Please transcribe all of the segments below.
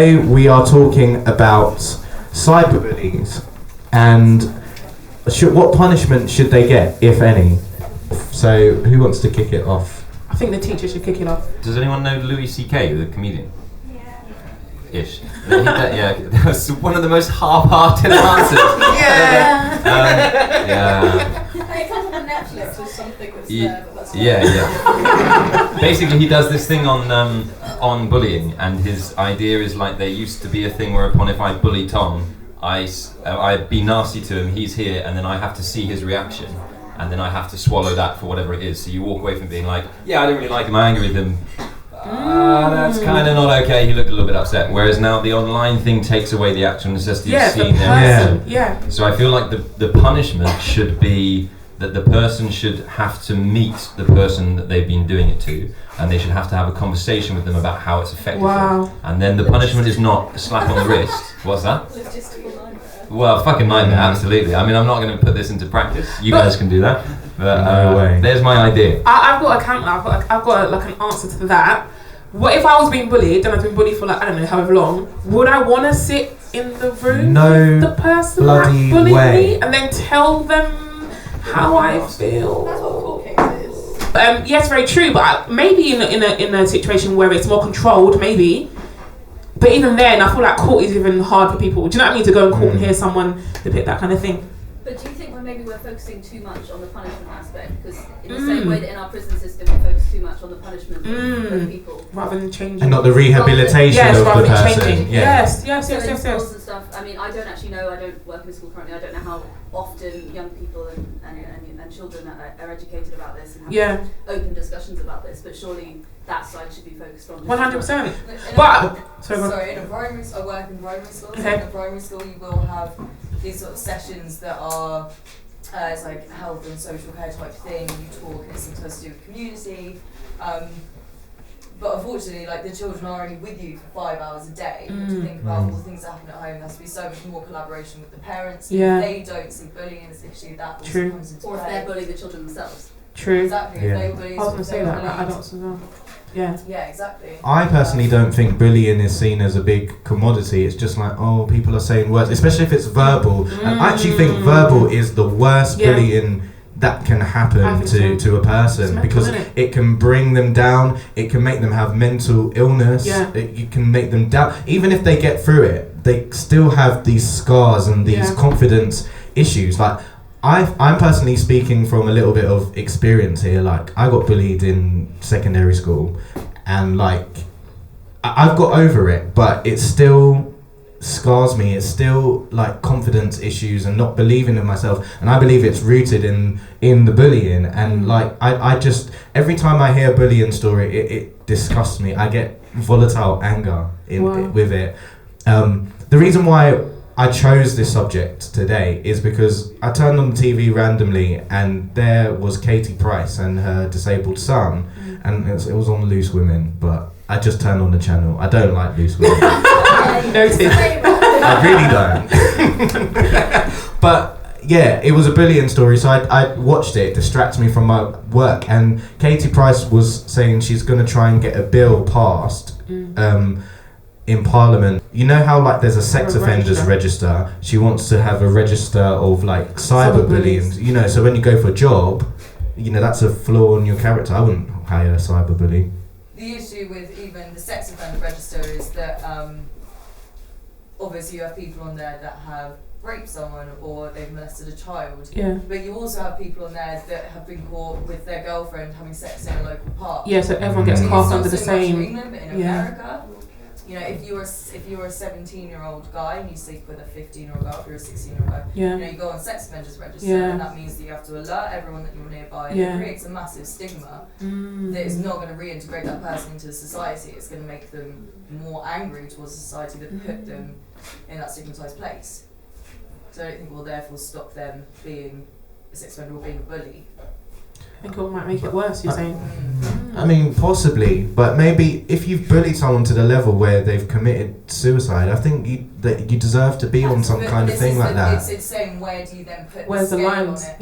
Today we are talking about cyber bullies and what punishment should they get, if any. So who wants to kick it off? I think the teacher should kick it off. Does anyone know Louis C.K., the comedian? Ish. That was one of the most half-hearted answers. It comes on Netflix or something that's there, but that's Basically, he does this thing on bullying, and his idea is like there used to be a thing whereupon if I bully Tom, I'd be nasty to him, he's here, and then I have to see his reaction, and then I have to swallow that for whatever it is. So you walk away from being like, yeah, I don't really like him, I'm angry with him. That's kind of not okay. He looked a little bit upset. Whereas now the online thing takes away the actual necessity of seeing them. So I feel like the punishment should be that the person should have to meet the person that they've been doing it to, and they should have to have a conversation with them about how it's affected them. And then the punishment is not a slap on the wrist. What's that? logistical nightmare. Well, fucking nightmare, absolutely. I mean, I'm not going to put this into practice. You guys can do that. But No way. There's my idea. I've got a counter. I've got like an answer to that. What if I was being bullied and I've been bullied for like, I don't know, however long? Would I want to sit in the room with the person that bullied me and then tell them how I feel? That's what court case is. Yes, very true. But maybe in a situation where it's more controlled, maybe. But even then, I feel like court is even hard for people. Do you know what I mean? To go in court and hear someone depict that kind of thing. But do you think we're focusing too much on the punishment aspect? Because in the same way that in our prison system we focus too much on the punishment of people. Rather than changing. And not the rehabilitation of the person. Changing. Yes. Yes. Schools and stuff. I mean, I don't actually know. I don't work in a school currently. I don't know how often young people and children are educated about this and have open discussions about this. But surely that side should be focused on. 100%. Sorry, in a primary, I work in primary schools. Okay. In a primary school, you will have these sort of sessions that are it's like health and social care type thing. You talk, and it's supposed to do with community. But unfortunately, like the children are only with you for 5 hours a day. To think about all the things that happen at home, there has to be so much more collaboration with the parents. Yeah. If they don't see bullying as an issue, that also comes into Or if play. they're bullying the children themselves. True. Exactly. Yeah. If they were bullied, I was going to say that about adults as well. Yeah. Yeah, exactly. I personally don't think bullying is seen as a big commodity. It's just like, oh, people are saying words, especially if it's verbal. And I actually think verbal is the worst bullying that can happen to a person, because it can bring them down, it can make them have mental illness, you can make them doubt. Even if they get through it, they still have these scars and these confidence issues. Like, I'm personally speaking from a little bit of experience here. Like, I got bullied in secondary school, and like I've got over it, but it still scars me. It's still like confidence issues and not believing in myself, and I believe it's rooted in the bullying. And like I just, every time I hear a bullying story, it disgusts me. I get volatile anger with it. The reason why I chose this subject today is because I turned on the TV randomly and there was Katie Price and her disabled son, and it was on Loose Women, but I just turned on the channel. I don't like Loose Women. Noted. I really don't. But yeah, it was a bullying story, so I watched it. It distracted me from my work, and Katie Price was saying she's going to try and get a bill passed in Parliament. You know how like there's a sex offenders register? She wants to have a register of like cyber bullying. You know, so when you go for a job, you know, that's a flaw in your character. I wouldn't hire a cyber bully. The issue with even the sex offender register is that obviously you have people on there that have raped someone or they've molested a child. Yeah. But you also have people on there that have been caught with their girlfriend having sex in a local park. Yeah, so everyone gets cast under the same. In England, but in America, you know, if you're a 17-year-old guy and you sleep with a 15-year-old girl, if you're a 16-year-old guy, you know, you go on sex offenders register, and that means that you have to alert everyone that you're nearby. And it creates a massive stigma that is not going to reintegrate that person into society. It's going to make them more angry towards society that put them in that stigmatized place. So I don't think we'll therefore stop them being a sex offender or being a bully. I think it might make it worse, you're saying? I mean, possibly, but maybe if you've bullied someone to the level where they've committed suicide, I think you deserve to be on some kind of thing like that. It's saying, where do you then put where's the the scale lines? on it?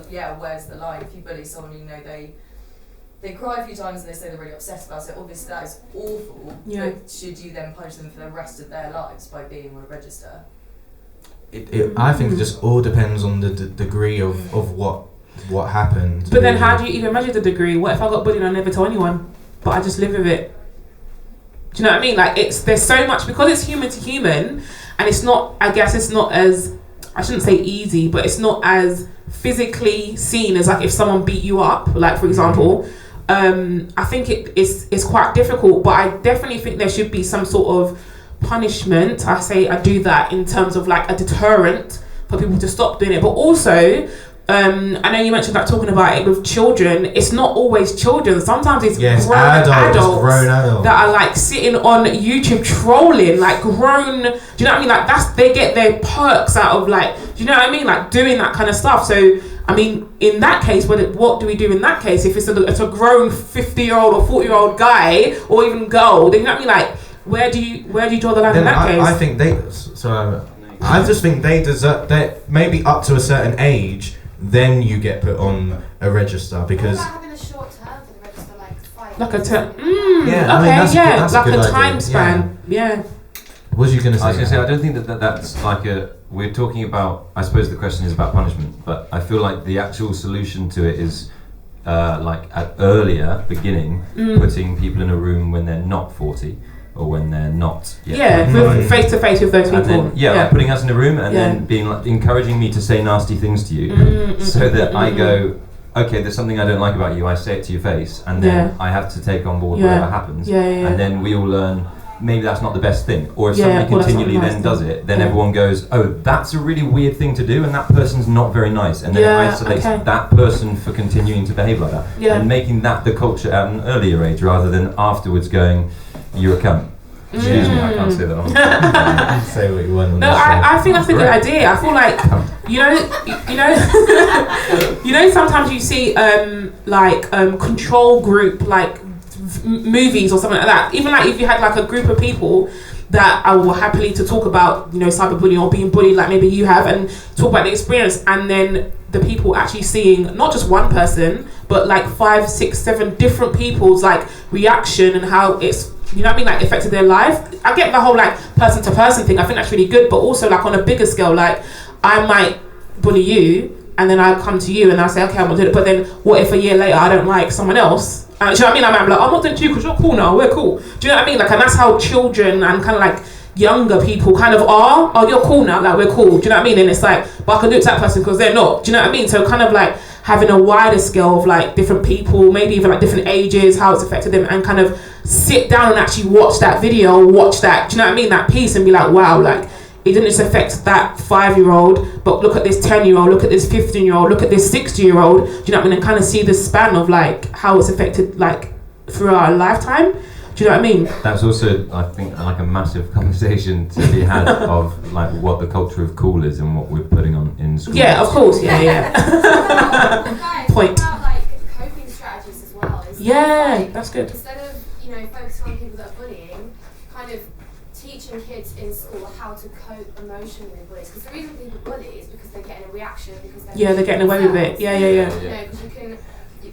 Yeah. Where's the line? If you bully someone, you know they cry a few times and they say they're really upset about it. Obviously, that is awful. Yeah. But should you then punish them for the rest of their lives by being on a register? I think it just all depends on the degree of what happened. But then how do you even measure the degree? What if I got bullied and I never tell anyone, but I just live with it? Do you know what I mean? Like, there's so much, because it's human to human, and it's not, I guess it's not as, I shouldn't say easy, but it's not as physically seen as like if someone beat you up, like for example. I think it's quite difficult, but I definitely think there should be some sort of punishment. I do that in terms of like a deterrent for people to stop doing it. But also, I know you mentioned that talking about it with children, it's not always children. Sometimes it's grown adults that are like sitting on YouTube trolling, like grown, do you know what I mean? Like they get their perks out of like, do you know what I mean? Like doing that kind of stuff. So, I mean, in that case, what do we do in that case? If it's a grown 50-year-old or 40-year-old guy or even girl, then you know what I mean? Like, where do you draw the line in that case? I think I just think they deserve that. Maybe up to a certain age, then you get put on a register, because. What about having a short term for the register, like 5 like years? a term. Yeah, I mean, that's like a good a time idea. span. Yeah. What was you going to say? I was going to say, I don't think that's like we're talking about, I suppose the question is about punishment, but I feel like the actual solution to it is like at earlier beginning, putting people in a room when they're not 40 or when they're not yet. Yeah, face to face with those people. And then, like putting us in a room and then being like encouraging me to say nasty things to you, so that I go, okay, there's something I don't like about you, I say it to your face, and then I have to take on board whatever happens. And then we all learn, maybe that's not the best thing. Or if somebody continually then does it, then everyone goes, oh, that's a really weird thing to do, and that person's not very nice. And then it isolates that person for continuing to behave like that. And making that the culture at an earlier age, rather than afterwards going, you're a cunt. Excuse me, I can't say that on say what you want. No, I think that's a good idea. I feel like, you know, sometimes you see control group like movies or something like that. Even like if you had like a group of people that are happily to talk about, you know, cyberbullying or being bullied, like maybe you have, and talk about the experience, and then the people actually seeing not just one person, but like 5, 6, 7 different people's like reaction and how it's, you know what I mean, like affected their life. I get the whole like person to person thing. I think that's really good, but also like on a bigger scale, like I might bully you and then I come to you and I say, okay, I'm gonna do it. But then what if a year later I don't like someone else? Do you know what I mean? I might be like, I'm not doing it to you because you're cool now, we're cool. Do you know what I mean? Like, and that's how children and kind of like younger people kind of are. Oh, you're cool now, like we're cool. Do you know what I mean? And it's like, but I can do it to that person because they're not. Do you know what I mean? So kind of like having a wider scale of like different people, maybe even like different ages, how it's affected them, and kind of sit down and actually watch that video, watch that, do you know what I mean, that piece, and be like, wow, like it didn't just affect that 5-year-old, but look at this 10-year-old, look at this 15-year-old, look at this 60-year-old, do you know what I mean, and kind of see the span of like how it's affected like throughout a lifetime. Do you know what I mean? That's also, I think, like a massive conversation to be had of like what the culture of cool is and what we're putting on in school. Yeah, of course, yeah. Point. About like coping strategies as well. That's good. Instead of, you know, focusing on people that are bullying, kind of teaching kids in school how to cope emotionally with bullies. Because the reason people bully is because they're getting a reaction, because they're getting away with it. Yeah. You know, because you can.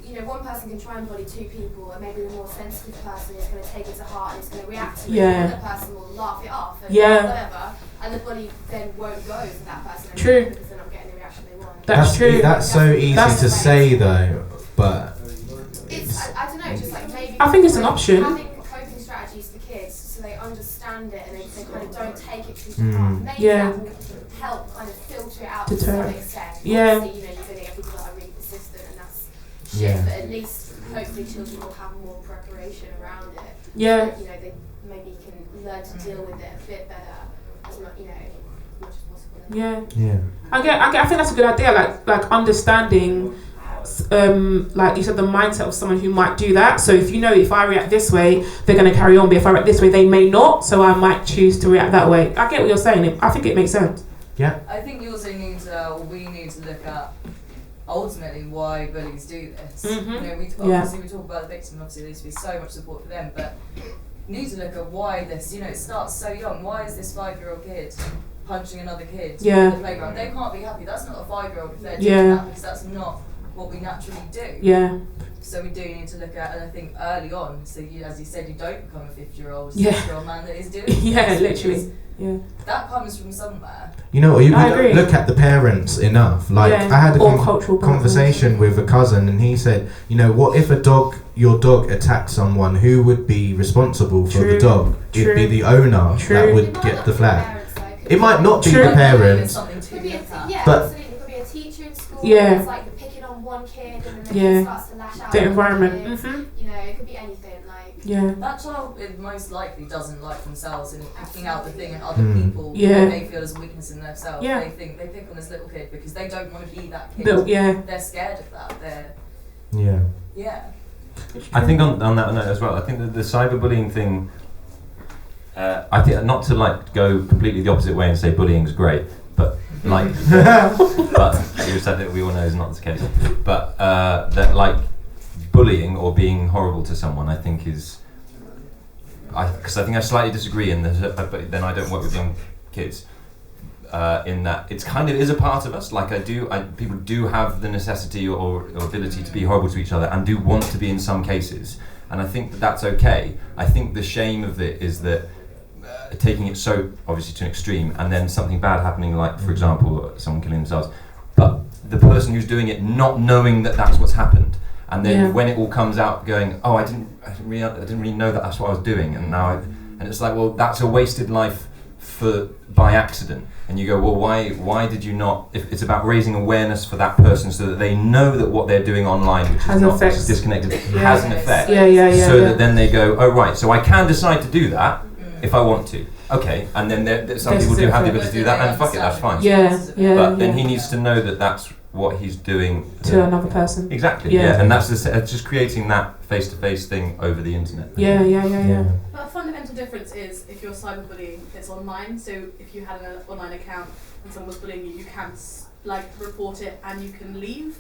You know, one person can try and bully 2 people, and maybe the more sensitive person is going to take it to heart and is going to react to it. The other person will laugh it off and whatever, and the bully then won't go for that person anymore because they're not getting the reaction they want. That's true. That's so easy to say though, but it's I don't know, just like maybe I think it's an option. Having coping strategies for kids so they understand it and they kind of don't take it too hard. Maybe that will help kind of filter it out to some extent. Obviously, you know, you're going to get people that are really persistent, and that's shit, but at least hopefully children will have more preparation around it. So, you know, they maybe can learn to deal with it a bit better, as much, you know, as much as possible. I think that's a good idea. Like understanding, like you said, the mindset of someone who might do that. So if you know, if I react this way, they're going to carry on. But if I react this way, they may not. So I might choose to react that way. I get what you're saying. I think it makes sense. Yeah. I think you also need to, we need to look at ultimately why bullies do this. You know, we talk about the victim, and obviously there needs to be so much support for them, but you need to look at why this, you know, it starts so young. Why is this 5-year-old kid punching another kid in the playground? They can't be happy. That's not a 5-year-old if they're doing that, because that's not what we naturally do. So we do need to look at, and I think early on, so as you said, you don't become a 50-year-old, 60-year-old man that is doing this. Literally. Yeah. That comes from somewhere. You know, you don't look at the parents enough. Like, I had a conversation with a cousin, and he said, you know, what if your dog attacked someone? Who would be responsible for the dog? It'd be the owner that would get the flag. It might not be the parents, but absolutely. It could be a teacher in school. It's like the picking on one kid, and then the kid starts to lash out. The environment. You know, it could be anything. That child most likely doesn't like themselves and picking out the thing in other people that they feel as a weakness in themselves. They think they pick on this little kid because they don't want to be that kid. They're scared of that. I think on that note as well, I think that the cyberbullying thing, I think not to like go completely the opposite way and say bullying's great, but like, but you said that we all know is not the case. But that like bullying or being horrible to someone, I think is, because I think I slightly disagree in that, but then I don't work with young kids. In that it's kind of is a part of us. Like people do have the necessity or ability to be horrible to each other and do want to be in some cases, and I think that's okay. I think the shame of it is that taking it so obviously to an extreme and then something bad happening, like for example someone killing themselves, but the person who's doing it not knowing that that's what's happened, and then when it all comes out going, oh I didn't really know that that's what I was doing, and now and it's like, well, that's a wasted life by accident. And you go, well, why did you not? If it's about raising awareness for that person so that they know that what they're doing online, which is not just disconnected, has an effect. So that then they go, oh right, so I can decide to do that if I want to. Okay, and then some people do have the ability to do that, and fuck it, that's fine. But then he needs to know that that's what he's doing to another person. Exactly. And that's just creating that face-to-face thing over the internet. But a fundamental difference is if you're cyberbullying, it's online. So if you had an online account and someone was bullying you, you can report it and you can leave.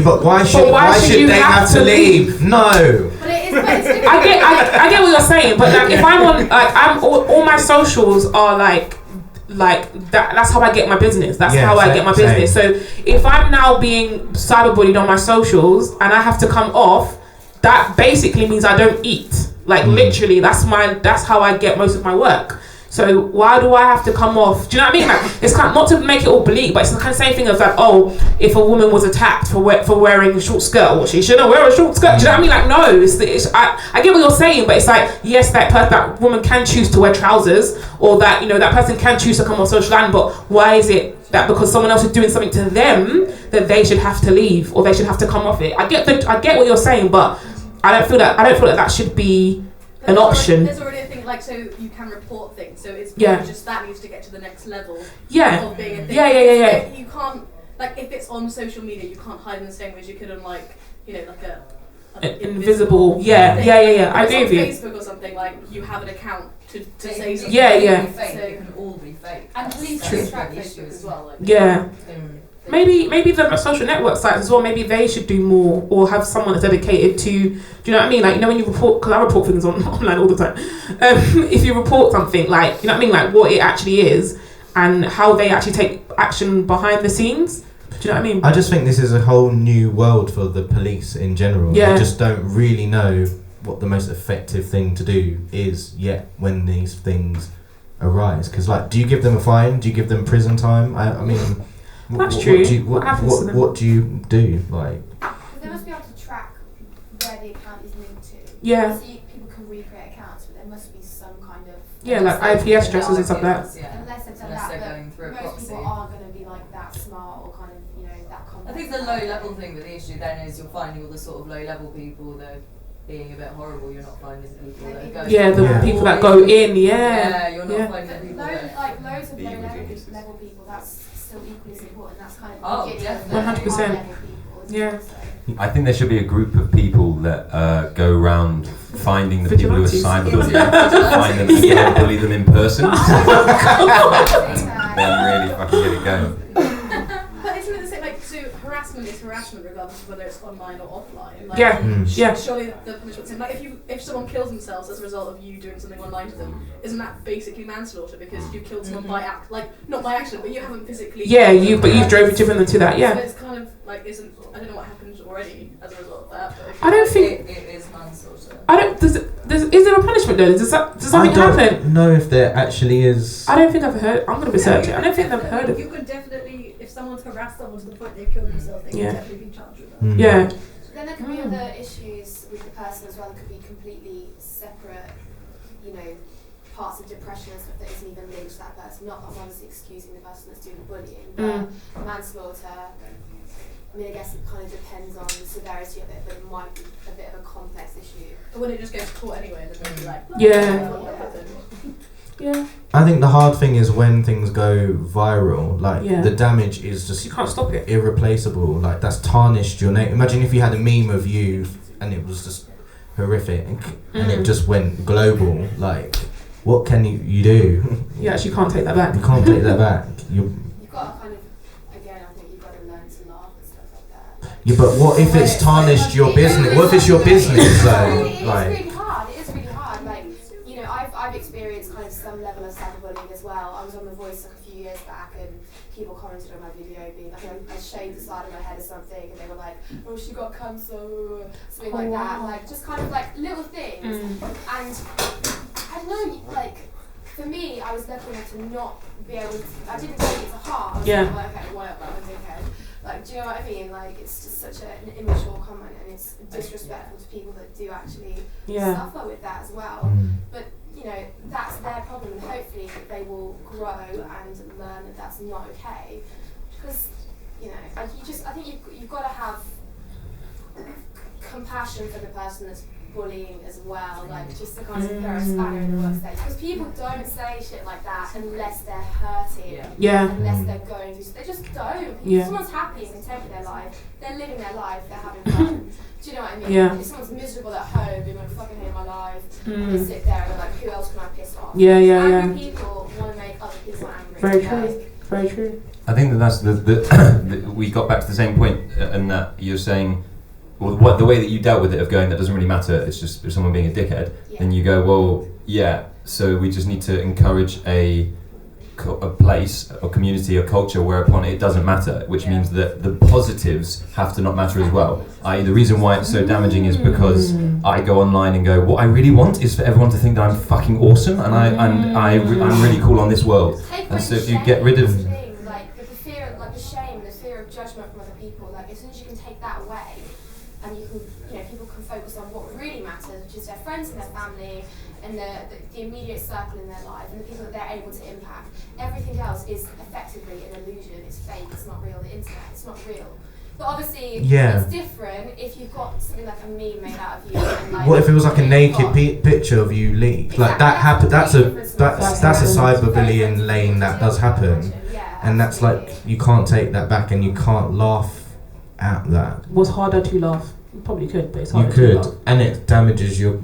But why should they have to leave? No. But it is. But it's different. I get what you're saying, but like if I'm on, I'm all my socials are like that's how I get my business. That's how I get my business. So if I'm now being cyberbullied on my socials and I have to come off, that basically means I don't eat. Like literally, that's how I get most of my work. So why do I have to come off? Do you know what I mean? Like, it's kind of, not to make it all bleak, but it's the kind of same thing as like, oh, if a woman was attacked for wearing a short skirt, well, she shouldn't wear a short skirt. Do you know what I mean? Like, no, I get what you're saying, but it's like, yes, that woman can choose to wear trousers, or that, you know, that person can choose to come on social land, but why is it that because someone else is doing something to them that they should have to leave or they should have to come off it? I get what you're saying, but I don't feel that should be an option. There's already a thing so you can report things. So it's just that needs to get to the next level of being a thing. You can't if it's on social media, you can't hide in the same way as you could on an invisible. I agree with you. Facebook or something you have an account to say something. They can all be fake. And police track Facebook as well. Maybe the social network sites as well, maybe they should do more or have someone that's dedicated to, do you know what I mean? Like, you know, when you report, because I report things online all the time. If you report something, you know what I mean? Like what it actually is and how they actually take action behind the scenes. Do you know what I mean? I just think this is a whole new world for the police in general. They just don't really know what the most effective thing to do is yet when these things arise. Because, do you give them a fine? Do you give them prison time? I mean... That's true. What do you do? They must be able to track where the account is linked to. Obviously, people can recreate accounts, but there must be some kind of IP addresses and stuff like that. Unless they're going through a proxy. Most people aren't going to be that smart or kind of that complex. I think the low level thing with the issue then is you're finding all the sort of low level people that are being a bit horrible. You're not finding the people that are going people that go in. You're not finding the people that loads of low level people. That's still equally as important. That's kind of 100%. I think there should be a group of people that go around finding the people who are cyberbullying, find them and bully them in person. Then really fucking get it going. But isn't it the same? So harassment ultimately it's harassment regardless of whether it's online or offline. Like, surely the punishment's like if someone kills themselves as a result of you doing something online to them, isn't that basically manslaughter because you killed someone by not by accident, but you haven't physically. Yeah, you've driven them to that. Yeah. So it's kind of like I don't know what happened already as a result of that. But I don't think it is manslaughter. I don't. Is there a punishment though? Does something happen? I don't know if there actually is. I don't think I've heard. I'm gonna research it. I don't think I've heard of it. You could definitely, if someone's harassed someone to the point they've killed themselves, they can definitely be charged with that. Yeah. Then there could be other issues with the person as well. There could be completely separate, parts of depression and stuff that isn't even linked to that person. Not that one's excusing the person that's doing the bullying, but manslaughter. I mean, I guess it kind of depends on the severity of it, but it might be a bit of a complex issue. But when it just goes to court anyway, then they'll be like, Yeah. I think the hard thing is when things go viral, like the damage is just you can't stop it. Irreplaceable. Like that's tarnished your name. Imagine if you had a meme of you and it was just horrific and it just went global. Like, what can you do? You actually can't take that back. You can't take that back. You've got to kind of, again, I think you've got to learn to laugh and stuff like that. Yeah, but what if it's tarnished your business? What if it's your business though? It's really hard. It is really hard. Like, I've experienced kind of some level of cyberbullying as well. I was on The Voice like a few years back and people commented on my video being like, I shaved the side of my head or something and they were like, oh, she got cancer, something like that. Like, just kind of like little things. And I don't know, like, for me, I was lucky enough to not be able to, I didn't take it to heart. I was like, okay, whatever, I'm okay. Like, do you know what I mean? Like, it's just such an immature comment and it's disrespectful to people that do actually suffer with that as well. But, that's their problem and hopefully they will grow and learn that that's not okay. Because, I think you've got to have compassion for the person that's bullying as well, like just to kind of throw a spanner in the works there. Because people don't say shit like that unless they're hurting, unless they're going through. They just don't. If someone's happy and content with their life, they're living their life, they're having fun. Do you know what I mean? If someone's miserable at home, being like, fucking hate my life, and they sit there and they're like, who else can I piss off? Angry people want to make other people angry. Very true. Very true. I think that's the we got back to the same point, and that you're saying, well, the way that you dealt with it of going, that doesn't really matter, it's just someone being a dickhead, then you go, well, so we just need to encourage a place, a community, a culture whereupon it doesn't matter, which means that the positives have to not matter as well. The reason why it's so damaging is because I go online and go, what I really want is for everyone to think that I'm fucking awesome and I'm really cool on this world. And so if you get rid of like the fear, like the shame, the fear of judgment from other people, like as soon as you can take that away, and you can, people can focus on what really matters, which is their friends and their family, and the immediate circle in their life, and the people that they're able to impact. Everything else is effectively an illusion. It's fake. It's not real. The internet. It's not real. But obviously, it's different if you've got something like a meme made out of you. And like, what if it was like a naked picture of you leaked? Like that happened. That's a cyberbullying lane that does happen, and that's like you can't take that back, and you can't laugh at that. What's harder to laugh? You probably could, but it's harder to laugh. And it damages your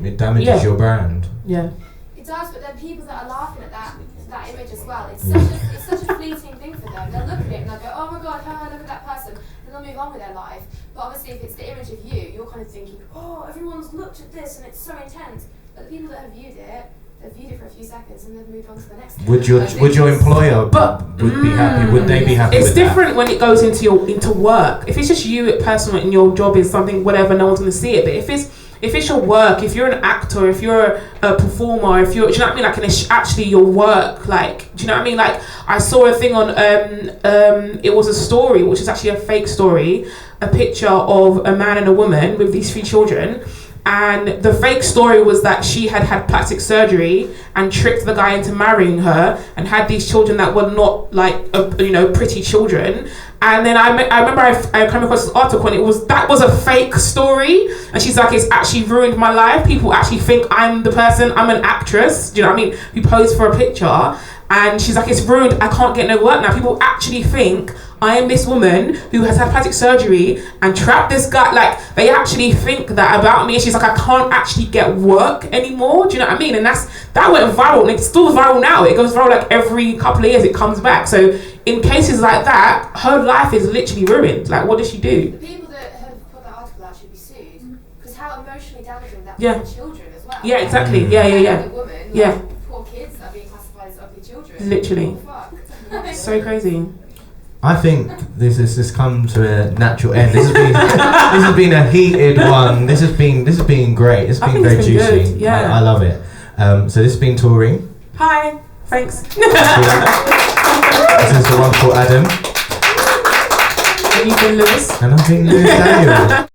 brand. Yeah. It does, but then people that are laughing at that image as well, it's such a fleeting thing for them. They'll look at it and they'll go, oh my god, look at that person, and they'll move on with their life. But obviously if it's the image of you, you're kind of thinking, oh, everyone's looked at this and it's so intense. But the people that have viewed it, they've viewed it for a few seconds and they've moved on to the next thing. Would your employer be happy? Would they be happy? It's different when it goes into work. If it's just you personally and your job is something whatever, no one's gonna see it. But if it's your work, if you're an actor, if you're a performer, do you know what I mean? Like, and it's actually your work. Like, do you know what I mean? Like, I saw a thing on it was a story, which is actually a fake story, a picture of a man and a woman with these 3 children. And the fake story was that she had plastic surgery and tricked the guy into marrying her and had these children that were not like, pretty children. And then I remember I came across this article and that was a fake story. And she's like, it's actually ruined my life. People actually think I'm the person, I'm an actress. Do you know what I mean? Who posed for a picture. And she's like, it's ruined, I can't get no work now. People actually think I am this woman who has had plastic surgery and trapped this guy. Like, they actually think that about me. And she's like, I can't actually get work anymore. Do you know what I mean? And that went viral, and it's still viral now. It goes viral like every couple of years. It comes back. So in cases like that, her life is literally ruined. Like, what does she do? The people that have put that article out should be sued, because how emotionally damaging that for children as well. Yeah, exactly. Yeah. The woman, poor kids that are being classified as ugly children. Literally. Oh, fuck. So crazy. I think this has come to a natural end. This has been a heated one. This has been great. It's been very juicy. Good. Yeah. I love it. So this has been Tori. Hi. Thanks. This is the wonderful Adam. And you've been Lewis. And I've been Lewis Daniel.